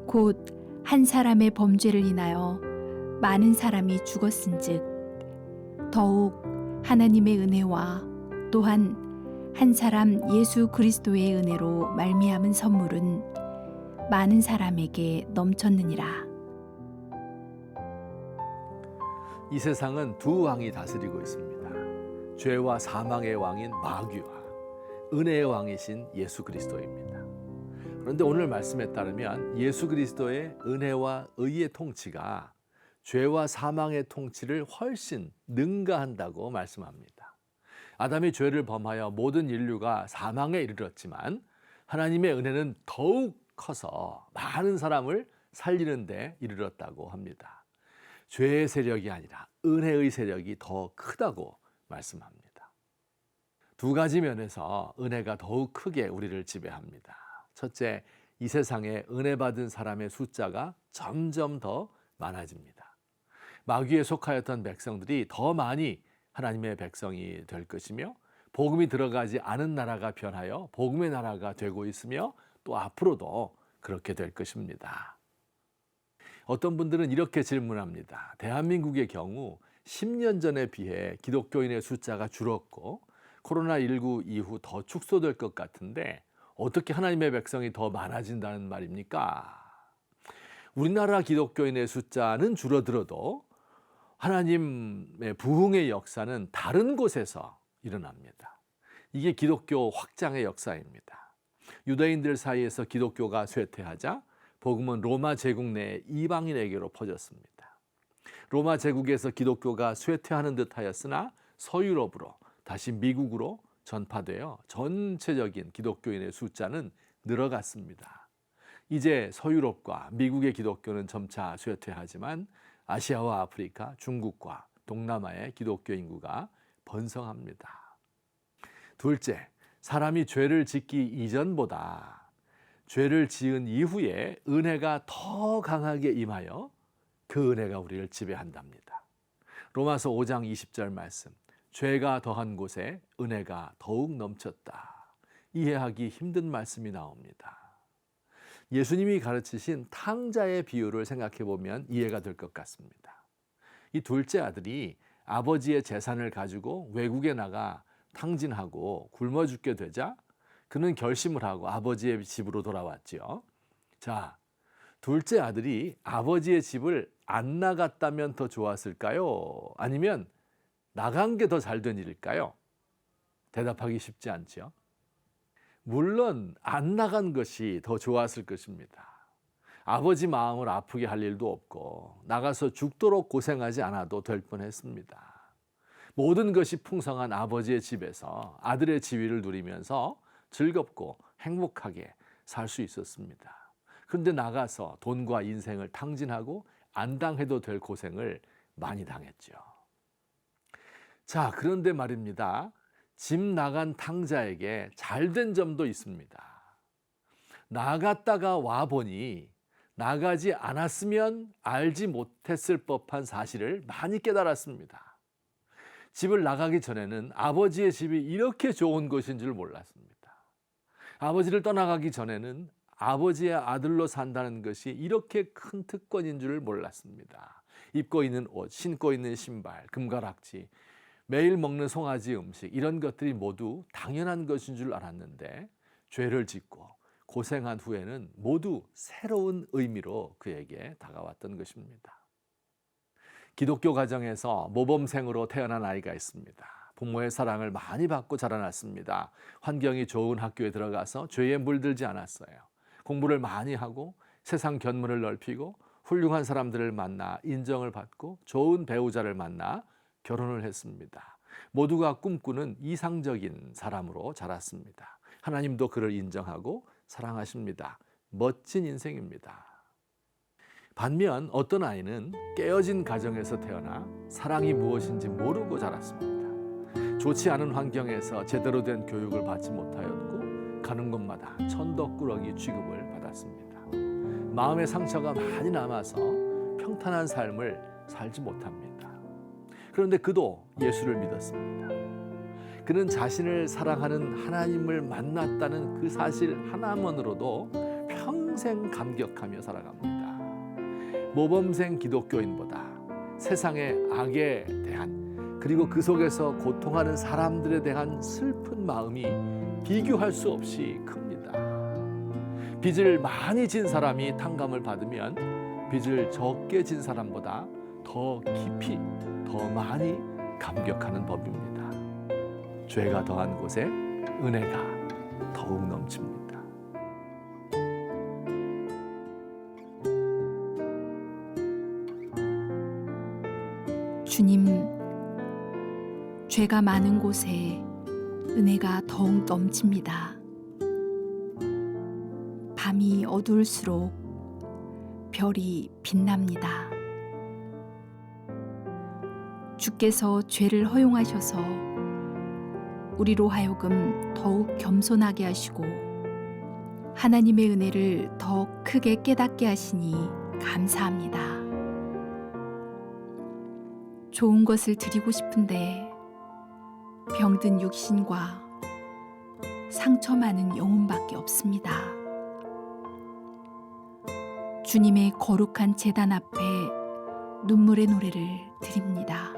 곧 한 사람의 범죄를 인하여 많은 사람이 죽었은즉 더욱 하나님의 은혜와 또한 한 사람 예수 그리스도의 은혜로 말미암은 선물은 많은 사람에게 넘쳤느니라. 이 세상은 두 왕이 다스리고 있습니다. 죄와 사망의 왕인 마귀와 은혜의 왕이신 예수 그리스도입니다. 그런데 오늘 말씀에 따르면 예수 그리스도의 은혜와 의의 통치가 죄와 사망의 통치를 훨씬 능가한다고 말씀합니다. 아담이 죄를 범하여 모든 인류가 사망에 이르렀지만 하나님의 은혜는 더욱 커서 많은 사람을 살리는 데 이르렀다고 합니다. 죄의 세력이 아니라 은혜의 세력이 더 크다고 말씀합니다. 두 가지 면에서 은혜가 더욱 크게 우리를 지배합니다. 첫째, 이 세상에 은혜 받은 사람의 숫자가 점점 더 많아집니다. 마귀에 속하였던 백성들이 더 많이 하나님의 백성이 될 것이며 복음이 들어가지 않은 나라가 변하여 복음의 나라가 되고 있으며 또 앞으로도 그렇게 될 것입니다. 어떤 분들은 이렇게 질문합니다. 대한민국의 경우 10년 전에 비해 기독교인의 숫자가 줄었고 코로나19 이후 더 축소될 것 같은데 어떻게 하나님의 백성이 더 많아진다는 말입니까? 우리나라 기독교인의 숫자는 줄어들어도 하나님의 부흥의 역사는 다른 곳에서 일어납니다. 이게 기독교 확장의 역사입니다. 유대인들 사이에서 기독교가 쇠퇴하자 복음은 로마 제국 내 이방인에게로 퍼졌습니다. 로마 제국에서 기독교가 쇠퇴하는 듯하였으나 서유럽으로 다시 미국으로 전파되어 전체적인 기독교인의 숫자는 늘어갔습니다. 이제 서유럽과 미국의 기독교는 점차 쇠퇴하지만 아시아와 아프리카, 중국과 동남아의 기독교 인구가 번성합니다. 둘째, 사람이 죄를 짓기 이전보다 죄를 지은 이후에 은혜가 더 강하게 임하여 그 은혜가 우리를 지배한답니다. 로마서 5장 20절 말씀, 죄가 더한 곳에 은혜가 더욱 넘쳤다. 이해하기 힘든 말씀이 나옵니다. 예수님이 가르치신 탕자의 비유를 생각해 보면 이해가 될 것 같습니다. 이 둘째 아들이 아버지의 재산을 가지고 외국에 나가 탕진하고 굶어 죽게 되자 그는 결심을 하고 아버지의 집으로 돌아왔지요. 자, 둘째 아들이 아버지의 집을 안 나갔다면 더 좋았을까요? 아니면 나간 게 더 잘된 일일까요? 대답하기 쉽지 않죠. 물론 안 나간 것이 더 좋았을 것입니다. 아버지 마음을 아프게 할 일도 없고 나가서 죽도록 고생하지 않아도 될 뻔했습니다. 모든 것이 풍성한 아버지의 집에서 아들의 지위를 누리면서 즐겁고 행복하게 살 수 있었습니다. 그런데 나가서 돈과 인생을 탕진하고 안 당해도 될 고생을 많이 당했죠. 자, 그런데 말입니다. 집 나간 탕자에게 잘된 점도 있습니다. 나갔다가 와보니 나가지 않았으면 알지 못했을 법한 사실을 많이 깨달았습니다. 집을 나가기 전에는 아버지의 집이 이렇게 좋은 곳인 줄 몰랐습니다. 아버지를 떠나가기 전에는 아버지의 아들로 산다는 것이 이렇게 큰 특권인 줄 몰랐습니다. 입고 있는 옷, 신고 있는 신발, 금가락지, 매일 먹는 송아지 음식 이런 것들이 모두 당연한 것인 줄 알았는데 죄를 짓고 고생한 후에는 모두 새로운 의미로 그에게 다가왔던 것입니다. 기독교 가정에서 모범생으로 태어난 아이가 있습니다. 부모의 사랑을 많이 받고 자라났습니다. 환경이 좋은 학교에 들어가서 죄에 물들지 않았어요. 공부를 많이 하고 세상 견문을 넓히고 훌륭한 사람들을 만나 인정을 받고 좋은 배우자를 만나 결혼을 했습니다. 모두가 꿈꾸는 이상적인 사람으로 자랐습니다. 하나님도 그를 인정하고 사랑하십니다. 멋진 인생입니다. 반면 어떤 아이는 깨어진 가정에서 태어나 사랑이 무엇인지 모르고 자랐습니다. 좋지 않은 환경에서 제대로 된 교육을 받지 못하였고 가는 곳마다 천덕꾸러기 취급을 받았습니다. 마음의 상처가 많이 남아서 평탄한 삶을 살지 못합니다. 그런데 그도 예수를 믿었습니다. 그는 자신을 사랑하는 하나님을 만났다는 그 사실 하나만으로도 평생 감격하며 살아갑니다. 모범생 기독교인보다 세상의 악에 대한, 그리고 그 속에서 고통하는 사람들에 대한 슬픈 마음이 비교할 수 없이 큽니다. 빚을 많이 진 사람이 탕감을 받으면 빚을 적게 진 사람보다 더 깊이, 더 많이 감격하는 법입니다. 죄가 더한 곳에 은혜가 더욱 넘칩니다. 주님, 죄가 많은 곳에 은혜가 더욱 넘칩니다. 밤이 어두울수록 별이 빛납니다. 주께서 죄를 허용하셔서 우리로 하여금 더욱 겸손하게 하시고 하나님의 은혜를 더 크게 깨닫게 하시니 감사합니다. 좋은 것을 드리고 싶은데 병든 육신과 상처 많은 영혼밖에 없습니다. 주님의 거룩한 제단 앞에 눈물의 노래를 드립니다.